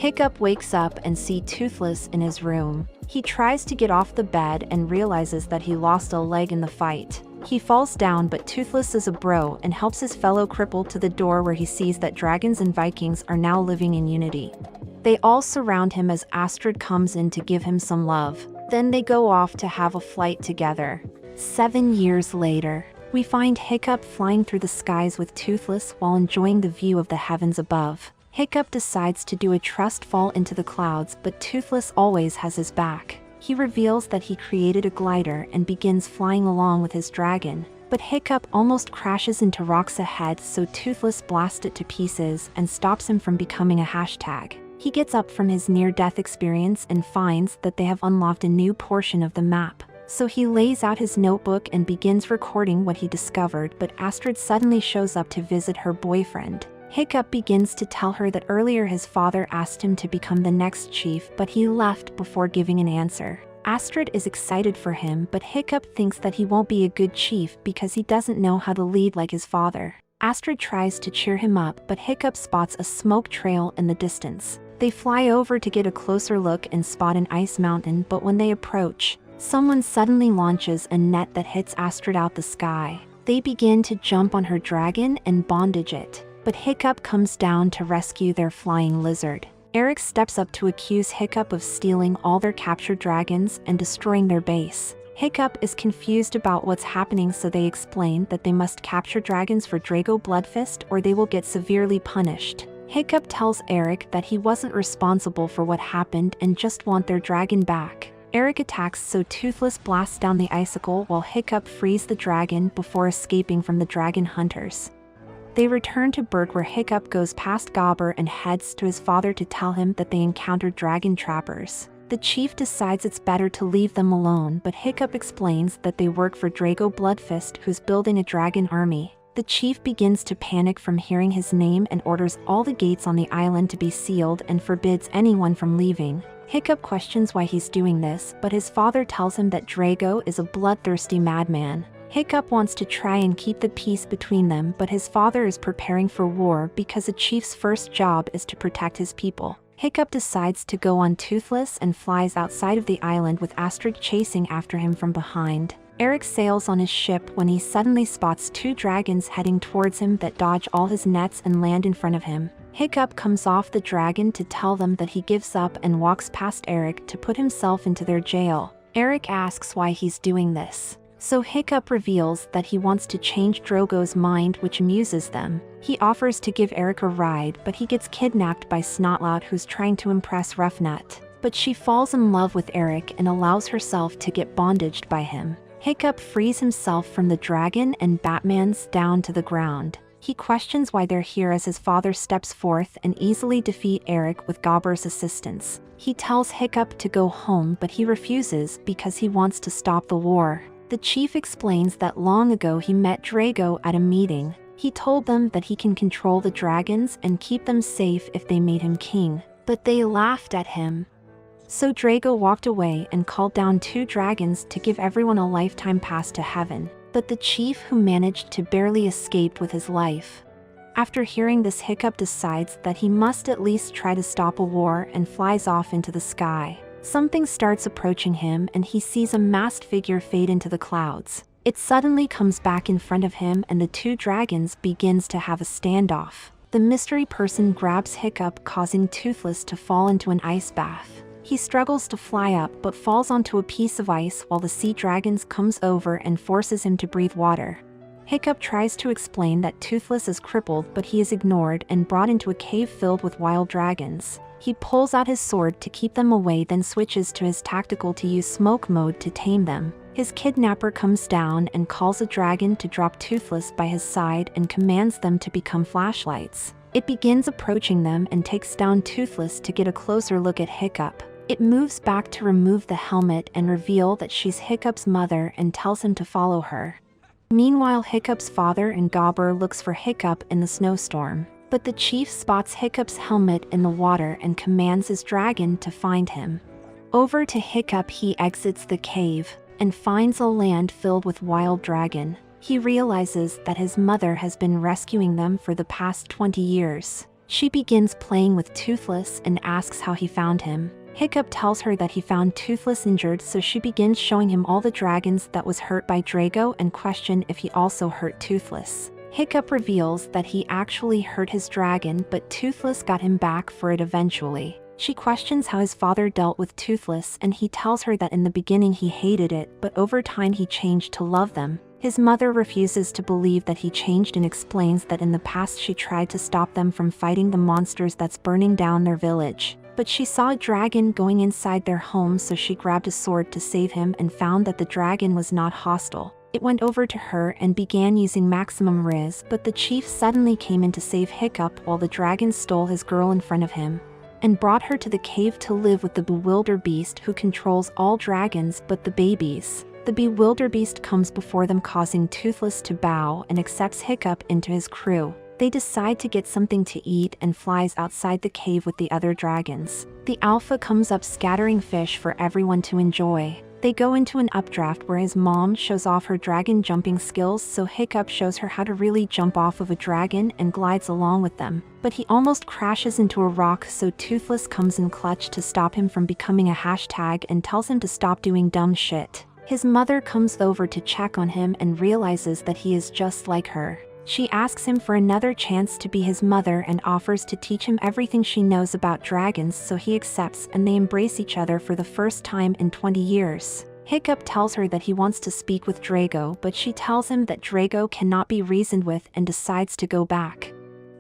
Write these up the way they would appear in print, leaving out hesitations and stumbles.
Hiccup wakes up and sees Toothless in his room. He tries to get off the bed and realizes that he lost a leg in the fight. He falls down, but Toothless is a bro and helps his fellow cripple to the door, where he sees that dragons and Vikings are now living in unity. They all surround him as Astrid comes in to give him some love. Then they go off to have a flight together. 7 years later, we find Hiccup flying through the skies with Toothless while enjoying the view of the heavens above. Hiccup decides to do a trust fall into the clouds, but Toothless always has his back. He reveals that he created a glider and begins flying along with his dragon. But Hiccup almost crashes into rocks ahead, so Toothless blasts it to pieces and stops him from becoming a hashtag. He gets up from his near-death experience and finds that they have unlocked a new portion of the map. So he lays out his notebook and begins recording what he discovered, but Astrid suddenly shows up to visit her boyfriend. Hiccup begins to tell her that earlier his father asked him to become the next chief, but he left before giving an answer. Astrid is excited for him, but Hiccup thinks that he won't be a good chief because he doesn't know how to lead like his father. Astrid tries to cheer him up, but Hiccup spots a smoke trail in the distance. They fly over to get a closer look and spot an ice mountain, but when they approach, someone suddenly launches a net that hits Astrid out the sky. They begin to jump on her dragon and bondage it, but Hiccup comes down to rescue their flying lizard. Eric steps up to accuse Hiccup of stealing all their captured dragons and destroying their base. Hiccup is confused about what's happening, so they explain that they must capture dragons for Drago Bloodfist or they will get severely punished. Hiccup tells Eric that he wasn't responsible for what happened and just want their dragon back. Eric attacks, so Toothless blasts down the icicle while Hiccup frees the dragon before escaping from the dragon hunters. They return to Berk, where Hiccup goes past Gobber and heads to his father to tell him that they encountered dragon trappers. The chief decides it's better to leave them alone, but Hiccup explains that they work for Drago Bloodfist, who's building a dragon army. The chief begins to panic from hearing his name and orders all the gates on the island to be sealed and forbids anyone from leaving. Hiccup questions why he's doing this, but his father tells him that Drago is a bloodthirsty madman. Hiccup wants to try and keep the peace between them, but his father is preparing for war because a chief's first job is to protect his people. Hiccup decides to go on Toothless and flies outside of the island with Astrid chasing after him from behind. Eric sails on his ship when he suddenly spots 2 dragons heading towards him that dodge all his nets and land in front of him. Hiccup comes off the dragon to tell them that he gives up and walks past Eric to put himself into their jail. Eric asks why he's doing this. So Hiccup reveals that he wants to change Drogo's mind, which amuses them. He offers to give Eric a ride, but he gets kidnapped by Snotlout, who's trying to impress Roughnut. But she falls in love with Eric and allows herself to get bondaged by him. Hiccup frees himself from the dragon and Batman's down to the ground. He questions why they're here as his father steps forth and easily defeat Eric with Gobber's assistance. He tells Hiccup to go home, but he refuses because he wants to stop the war. The chief explains that long ago he met Drago at a meeting. He told them that he can control the dragons and keep them safe if they made him king, but they laughed at him. So Drago walked away and called down 2 dragons to give everyone a lifetime pass to heaven, but the chief, who managed to barely escape with his life. After hearing this, Hiccup decides that he must at least try to stop a war and flies off into the sky. Something starts approaching him and he sees a masked figure fade into the clouds. It suddenly comes back in front of him and the 2 dragons begins to have a standoff. The mystery person grabs Hiccup, causing Toothless to fall into an ice bath. He struggles to fly up but falls onto a piece of ice while the sea dragons comes over and forces him to breathe water. Hiccup tries to explain that Toothless is crippled, but he is ignored and brought into a cave filled with wild dragons. He pulls out his sword to keep them away, then switches to his tactical to use smoke mode to tame them. His kidnapper comes down and calls a dragon to drop Toothless by his side and commands them to become flashlights. It begins approaching them and takes down Toothless to get a closer look at Hiccup. It moves back to remove the helmet and reveal that she's Hiccup's mother and tells him to follow her. Meanwhile, Hiccup's father and Gobber looks for Hiccup in the snowstorm, but the chief spots Hiccup's helmet in the water and commands his dragon to find him. Over to Hiccup, he exits the cave and finds a land filled with wild dragon. He realizes that his mother has been rescuing them for the past 20 years. She begins playing with Toothless and asks how he found him. Hiccup tells her that he found Toothless injured, so she begins showing him all the dragons that was hurt by Drago and question if he also hurt Toothless. Hiccup reveals that he actually hurt his dragon, but Toothless got him back for it eventually. She questions how his father dealt with Toothless, and he tells her that in the beginning he hated it, but over time he changed to love them. His mother refuses to believe that he changed and explains that in the past she tried to stop them from fighting the monsters that's burning down their village. But she saw a dragon going inside their home, so she grabbed a sword to save him and found that the dragon was not hostile. It went over to her and began using maximum riz, but the chief suddenly came in to save Hiccup while the dragon stole his girl in front of him and brought her to the cave to live with the Bewilder Beast, who controls all dragons but the babies. The Bewilder Beast comes before them, causing Toothless to bow and accepts Hiccup into his crew. They decide to get something to eat and flies outside the cave with the other dragons. The Alpha comes up scattering fish for everyone to enjoy. They go into an updraft where his mom shows off her dragon jumping skills, so Hiccup shows her how to really jump off of a dragon and glides along with them. But he almost crashes into a rock, so Toothless comes in clutch to stop him from becoming a hashtag and tells him to stop doing dumb shit. His mother comes over to check on him and realizes that he is just like her. She asks him for another chance to be his mother and offers to teach him everything she knows about dragons, so he accepts and they embrace each other for the first time in 20 years. Hiccup tells her that he wants to speak with Drago, but she tells him that Drago cannot be reasoned with and decides to go back.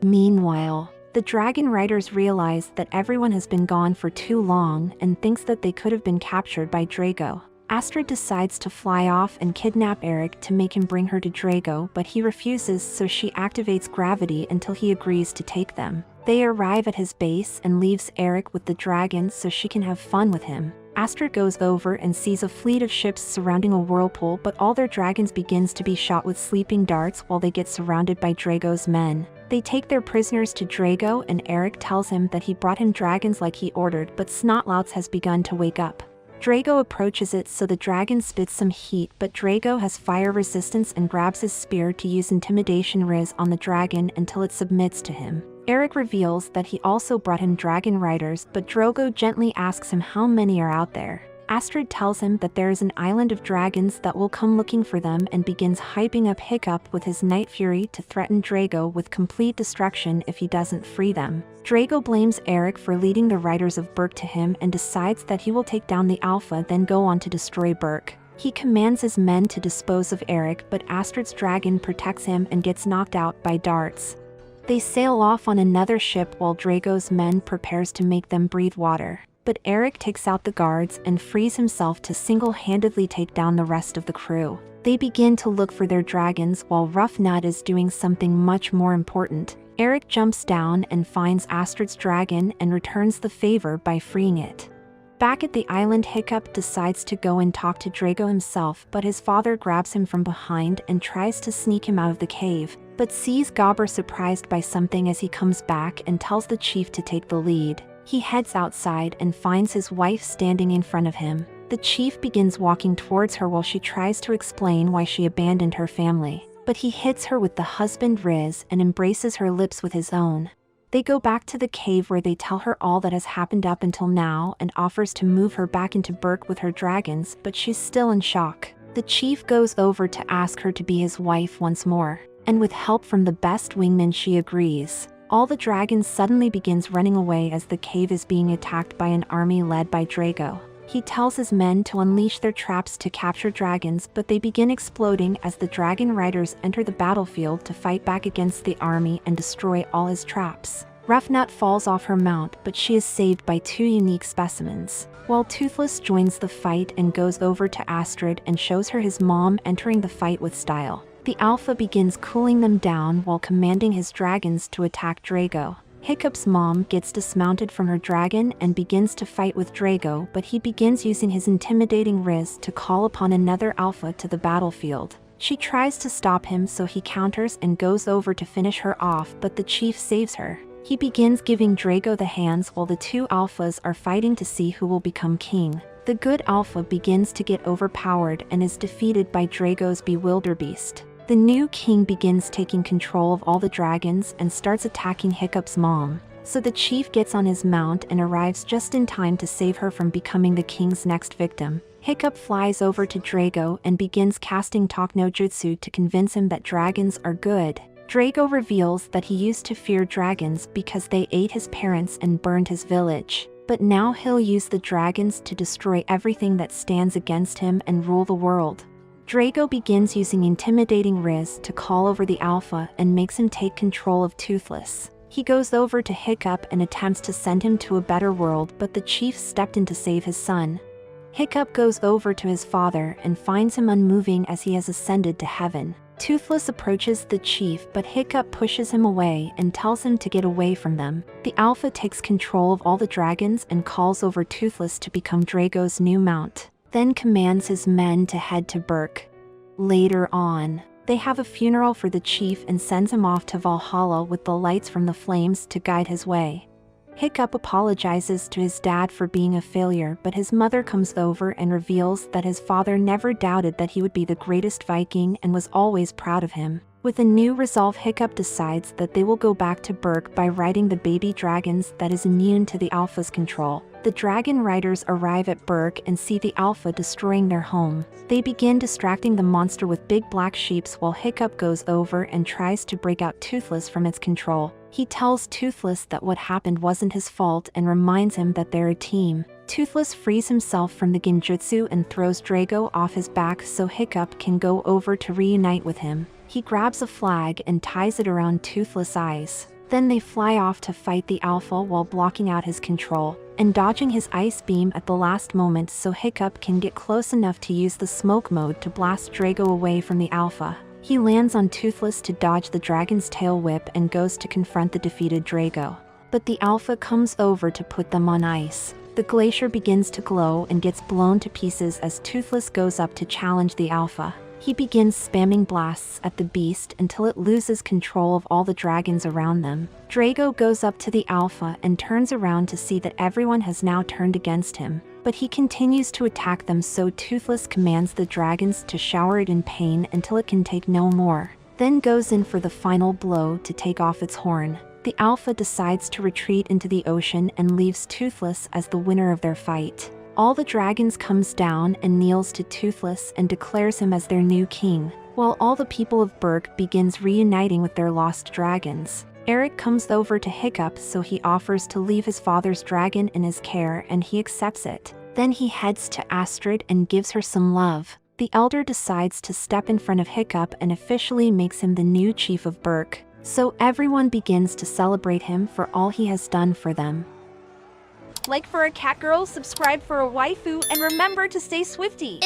Meanwhile, the dragon riders realize that everyone has been gone for too long and thinks that they could have been captured by Drago. Astrid decides to fly off and kidnap Eric to make him bring her to Drago, but he refuses, so she activates gravity until he agrees to take them. They arrive at his base and leaves Eric with the dragons so she can have fun with him. Astrid goes over and sees a fleet of ships surrounding a whirlpool, but all their dragons begins to be shot with sleeping darts while they get surrounded by Drago's men. They take their prisoners to Drago and Eric tells him that he brought him dragons like he ordered, but Snotlouts has begun to wake up. Drago approaches it, so the dragon spits some heat, but Drago has fire resistance and grabs his spear to use intimidation riz on the dragon until it submits to him. Eric reveals that he also brought him dragon riders, but Drago gently asks him how many are out there. Astrid tells him that there is an island of dragons that will come looking for them and begins hyping up Hiccup with his Night Fury to threaten Drago with complete destruction if he doesn't free them. Drago blames Eric for leading the Riders of Berk to him and decides that he will take down the Alpha, then go on to destroy Berk. He commands his men to dispose of Eric, but Astrid's dragon protects him and gets knocked out by darts. They sail off on another ship while Drago's men prepares to make them breathe water. But Eric takes out the guards and frees himself to single-handedly take down the rest of the crew. They begin to look for their dragons while Rough Nut is doing something much more important. Eric jumps down and finds Astrid's dragon and returns the favor by freeing it. Back at the island, Hiccup decides to go and talk to Drago himself, but his father grabs him from behind and tries to sneak him out of the cave, but sees Gobber surprised by something as he comes back and tells the chief to take the lead. He heads outside and finds his wife standing in front of him. The chief begins walking towards her while she tries to explain why she abandoned her family, but he hits her with the husband riz and embraces her lips with his own. They go back to the cave where they tell her all that has happened up until now and offers to move her back into Berk with her dragons, but she's still in shock. The chief goes over to ask her to be his wife once more, and with help from the best wingman she agrees. All the dragons suddenly begins running away as the cave is being attacked by an army led by Drago. He tells his men to unleash their traps to capture dragons, but they begin exploding as the dragon riders enter the battlefield to fight back against the army and destroy all his traps. Rough Nut falls off her mount, but she is saved by two unique specimens. While Toothless joins the fight and goes over to Astrid and shows her his mom entering the fight with style. The Alpha begins cooling them down while commanding his dragons to attack Drago. Hiccup's mom gets dismounted from her dragon and begins to fight with Drago, but he begins using his intimidating riz to call upon another Alpha to the battlefield. She tries to stop him, so he counters and goes over to finish her off, but the chief saves her. He begins giving Drago the hands while the two Alphas are fighting to see who will become king. The good Alpha begins to get overpowered and is defeated by Drago's Bewilder Beast. The new king begins taking control of all the dragons and starts attacking Hiccup's mom. So the chief gets on his mount and arrives just in time to save her from becoming the king's next victim. Hiccup flies over to Drago and begins casting talk no jutsu to convince him that dragons are good. Drago reveals that he used to fear dragons because they ate his parents and burned his village. But now he'll use the dragons to destroy everything that stands against him and rule the world. Drago begins using intimidating Riz to call over the Alpha and makes him take control of Toothless. He goes over to Hiccup and attempts to send him to a better world, but the chief stepped in to save his son. Hiccup goes over to his father and finds him unmoving as he has ascended to heaven. Toothless approaches the chief, but Hiccup pushes him away and tells him to get away from them. The Alpha takes control of all the dragons and calls over Toothless to become Drago's new mount, then commands his men to head to Berk. Later on, they have a funeral for the chief and sends him off to Valhalla with the lights from the flames to guide his way. Hiccup apologizes to his dad for being a failure, but his mother comes over and reveals that his father never doubted that he would be the greatest Viking and was always proud of him. With a new resolve, Hiccup decides that they will go back to Berk by riding the baby dragons that is immune to the Alpha's control. The dragon riders arrive at Berk and see the Alpha destroying their home. They begin distracting the monster with big black sheeps while Hiccup goes over and tries to break out Toothless from its control. He tells Toothless that what happened wasn't his fault and reminds him that they're a team. Toothless frees himself from the genjutsu and throws Drago off his back so Hiccup can go over to reunite with him. He grabs a flag and ties it around Toothless' eyes. Then they fly off to fight the Alpha while blocking out his control and dodging his ice beam at the last moment so Hiccup can get close enough to use the smoke mode to blast Drago away from the Alpha. He lands on Toothless to dodge the dragon's tail whip and goes to confront the defeated Drago. But the Alpha comes over to put them on ice. The glacier begins to glow and gets blown to pieces as Toothless goes up to challenge the Alpha. He begins spamming blasts at the beast until it loses control of all the dragons around them. Drago goes up to the Alpha and turns around to see that everyone has now turned against him. But he continues to attack them, so Toothless commands the dragons to shower it in pain until it can take no more. Then goes in for the final blow to take off its horn. The Alpha decides to retreat into the ocean and leaves Toothless as the winner of their fight. All the dragons comes down and kneels to Toothless and declares him as their new king, while all the people of Berk begins reuniting with their lost dragons. Eric comes over to Hiccup, so he offers to leave his father's dragon in his care and he accepts it. Then he heads to Astrid and gives her some love. The elder decides to step in front of Hiccup and officially makes him the new chief of Berk. So everyone begins to celebrate him for all he has done for them. Like for a cat girl, subscribe for a waifu, and remember to stay swifty.